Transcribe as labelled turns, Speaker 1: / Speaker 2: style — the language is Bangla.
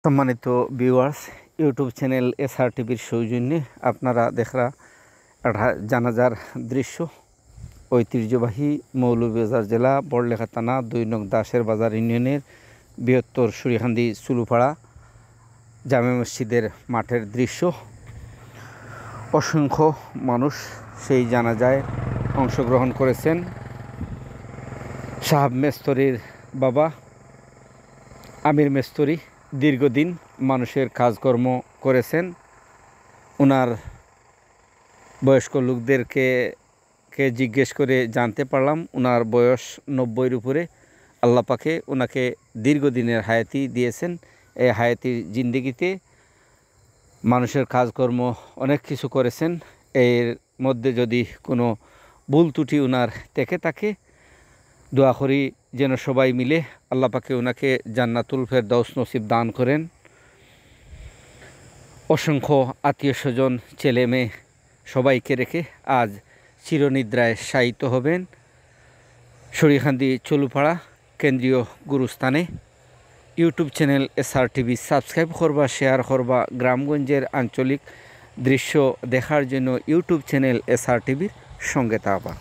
Speaker 1: সম্মানিত ভিউয়ার্স, ইউটিউব চ্যানেল এসআর টিভির সৌজন্যে আপনারা দেখরা একটা জানাজার দৃশ্য ঐতিহ্যবাহী মৌলভীবাজার জেলা বড়লেখা থানা ২ নং দাসের বাজার ইউনিয়নের বৃহত্তর সুরিহান্দি চুলুপাড়া জামে মসজিদের মাঠের দৃশ্য। অসংখ্য মানুষ সেই জানাজায় অংশগ্রহণ করেছেন। সাহাব মেস্তরির বাবা আমির মেস্তরি দীর্ঘদিন মানুষের কাজকর্ম করেছেন। ওনার বয়স্ক লোকদেরকে জিজ্ঞেস করে জানতে পারলাম ওনার বয়স ৯০-এর উপরে। আল্লাহ পাকে ওনাকে দীর্ঘদিনের হায়াতি দিয়েছেন। এই হায়াতির জিন্দেগিতে মানুষের কাজকর্ম অনেক কিছু করেছেন। এর মধ্যে যদি কোনো ভুল ত্রুটি ওনার থেকে থাকে, দোয়া করি যেন সবাই মিলে আল্লাহ পাকে ওনাকে জান্নাতুল ফেরদাউস নসিব দান করেন। অসংখ্য আত্মীয় স্বজন, ছেলে মেয়ে সবাইকে রেখে আজ চিরনিদ্রায় শায়িত হবেন সরিখান্দি চলুপাড়া কেন্দ্রীয় গুরুস্থানে। YouTube channel SR TV subscribe করবা, শেয়ার করবা। গ্রামগঞ্জের আঞ্চলিক দৃশ্য দেখার জন্য ইউটিউব চ্যানেল এসআর টিভির সঙ্গে থাকবা।